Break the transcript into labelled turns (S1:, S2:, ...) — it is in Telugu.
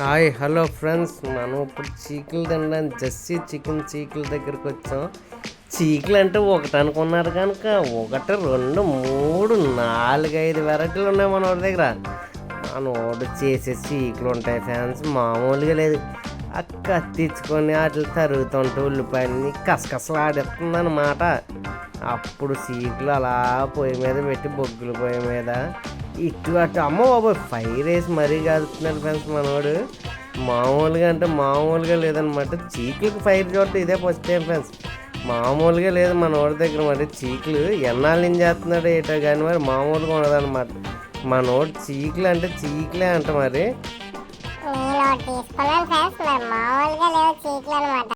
S1: హాయ్ హలో ఫ్రెండ్స్, మనం ఇప్పుడు చీకులు తినడానికి జస్సీ చికెన్ చీకుల దగ్గరికి వచ్చాం. చీకులు అంటే ఒకటి అనుకున్నారు కనుక 1 2 3 4 5 వెరైటీలు ఉన్నాయి మన వాడి దగ్గర. మనోడు చేసే చీకులు ఉంటాయి ఫ్యాన్స్, మామూలుగా లేదు. కత్తిచ్చుకొని వాటిని తరుగుతుంటే ఉల్లిపాయలని కసకసలు ఆడిస్తుందన్నమాట. అప్పుడు చీకులు అలా పొయ్యి మీద పెట్టి బొగ్గుల పొయ్యి మీద ఇటు అటు అమ్మ బాబోయ్ ఫైర్ వేసి మరీ కాలుతున్నాడు ఫ్రెండ్స్ మనోడు. మామూలుగా అంటే మామూలుగా లేదనమాట. చీకులకి ఫైర్ చూడటం ఇదే ఫస్ట్ టైం ఫ్రెండ్స్. మామూలుగా లేదు మనోడి దగ్గర. మరి చీకులు ఎన్నాళ్ళు నుంచి చేస్తున్నాడు ఏటో కానీ మరి మామూలుగా ఉండదన్నమాట. మనోడు చీకులు అంటే చీకులే అంట. మరి
S2: నేను తీసుకున్నాను ఫ్రెండ్స్, మరి మామూలుగా లేవు చీకులు అనమాట.